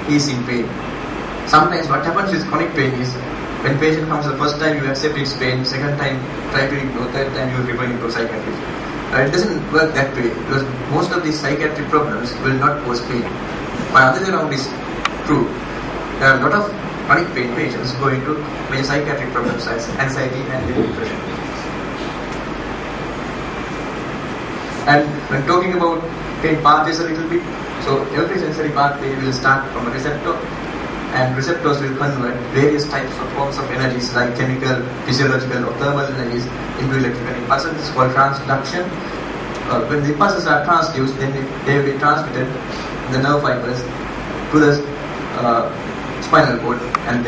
easing pain. Sometimes what happens with chronic pain is, when patient comes the first time, you accept its pain, second time try to ignore, third time you refer him to psychiatrist. It doesn't work that way, because most of these psychiatric problems will not cause pain. But other way around is true. There are a lot of chronic pain patients going to major psychiatric problems as anxiety and depression. And when talking about pain pathways a little bit, so every sensory pathway will start from a receptor, and receptors will convert various types of forms of energies like chemical, physiological or thermal energies into electrical impulses. This is called transduction. When the impulses are transduced, then they will be transmitted in the nerve fibers to the spinal cord, and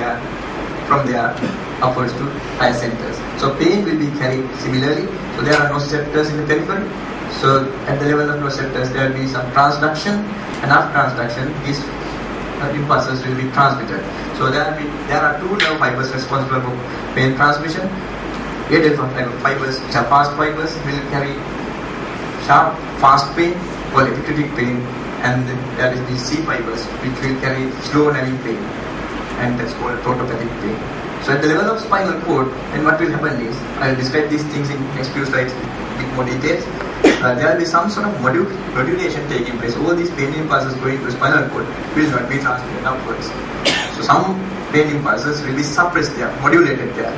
from there upwards to higher centers. So pain will be carried similarly. So there are nociceptors in the periphery. So at the level of nociceptors there will be some transduction, and after transduction these impulses will be transmitted. So there are two nerve fibers responsible for pain transmission. A delta fibers, which are fast fibers, will carry sharp, fast pain or epicritic pain, and there is the C fibers which will carry slow nagging pain, and that's called protopathic pain. So at the level of spinal cord, then what will happen is, I will describe these things in next few slides with more details. There will be some sort of modulation taking place. All these pain impulses going to spinal cord will not be transmitted upwards. So some pain impulses will be suppressed there, modulated there.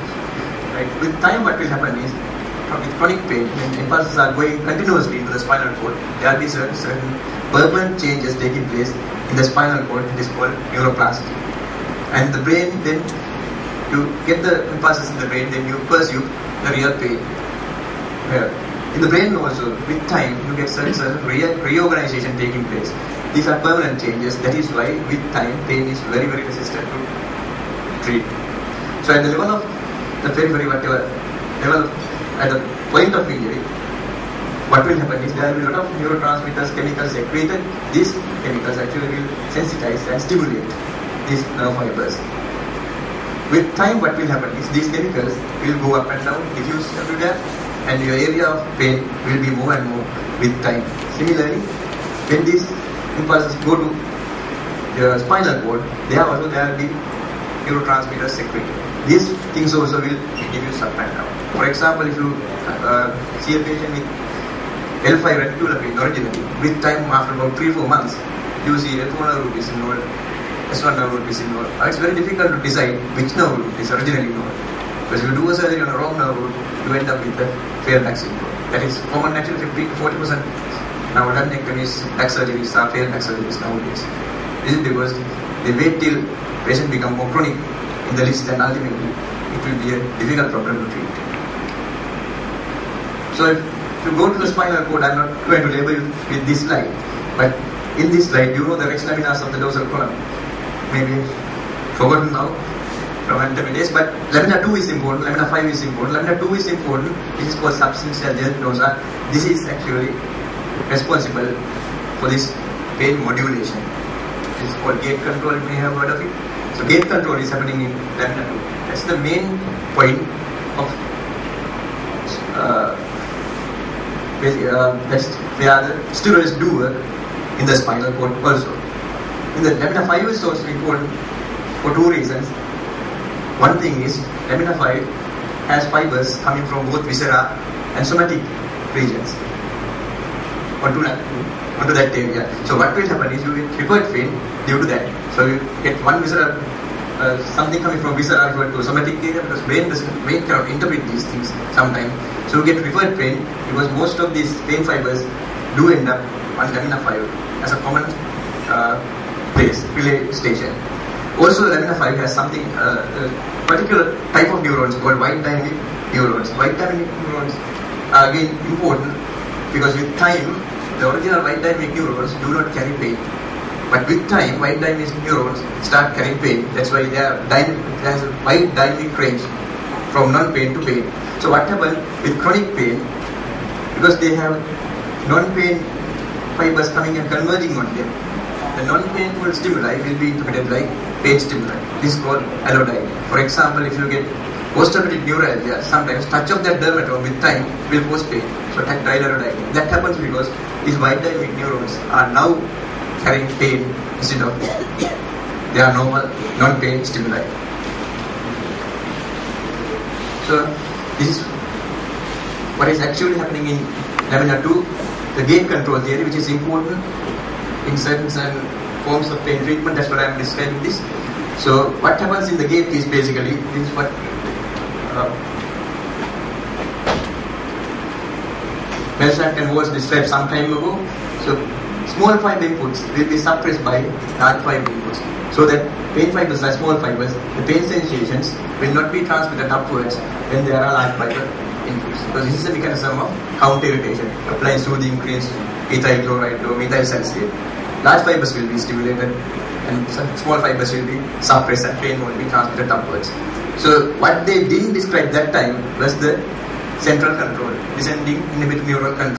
Right? With time, what will happen is, with chronic pain, when impulses are going continuously into the spinal cord, there will be certain permanent changes taking place in the spinal cord. It is called neuroplasticity. And the brain, then you get the impulses in the brain, then you pursue the real pain. In the brain also, with time, you get certain reorganization taking place. These are permanent changes. That is why, with time, pain is very, very resistant to treat. So at the level of the periphery, whatever level, at the point of injury, what will happen is there will be a lot of neurotransmitters, chemicals secreted. These chemicals actually will sensitize and stimulate these nerve fibers. With time, what will happen is these chemicals will go up and down, diffuse everywhere, and your area of pain will be more and more with time. Similarly, when these impulses go to the spinal cord, there will be neurotransmitters secreted. These things also will diffuse up and down. For example, if you see a patient with L5 reticular pain originally, with time, after about 3-4 months, you see L4 nerve root is involved, S1 nerve root is involved. It's very difficult to decide which nerve root is originally involved. Because if you do a surgery on a wrong nerve root, you end up with a failed back syndrome. That is common, actually 50 to 40% now lumpectomies, back surgeries are failed back surgeries nowadays. This is because they wait till patient become more chronic in the list, and ultimately it will be a difficult problem to treat. So if you go to the spinal cord, I'm not going to label you with this slide, but in this slide you know the rex laminas of the dorsal column. Maybe forgotten now from anatomy days, but lamina 2 is important, lamina 5 is important. Lamina 2 is important. This is called substantial gel nosa. This is actually responsible for this pain modulation. This is called gate control. You may have heard of it. So gate control is happening in lamina 2. That's the main point of that's where the steroids do work in the spinal cord also. In the lamina 5 is also important for two reasons. One thing is, lamina 5 has fibers coming from both viscera and somatic regions onto that area. So what will happen is you get referred pain due to that. So you get one viscera, something coming from viscera referred to somatic area, because brain cannot interpret these things sometimes. So you get referred pain because most of these pain fibers do end up on lamina 5 as a common place, relay station. Also, lamina 5 has something, particular type of neurons called white dynamic neurons. White dynamic neurons are again important because with time, the original white dynamic neurons do not carry pain. But with time, white dynamic neurons start carrying pain. That's why there is a wide dynamic range from non-pain to pain. So what happens with chronic pain, because they have non-pain fibers coming and converging on them, the non-painful stimuli will be interpreted like pain stimuli. This is called allodyne. For example, if you get post-traumatic neuralgia, sometimes touch of that dermatome with time will cause pain. So tactile allodyne. That happens because these white dynamic neurons are now carrying pain instead of They are normal, non-pain stimuli. So this is what is actually happening in lamina 2, the gate control theory, which is important in certain forms of pain treatment. That's what I am describing this. So what happens in the gate is basically, this is what Melsack and Walsh described some time ago. So small fiber inputs will be suppressed by large fiber inputs. So that pain fibers are small fibers. The pain sensations will not be transmitted upwards when there are large fiber inputs. Because this is a mechanism of counter irritation. Applying soothing creams, ethyl chloride or methyl salicylate. Large fibers will be stimulated and some small fibers will be suppressed and pain won't be transmitted upwards. So what they didn't describe that time was the central control, descending inhibitory neural control.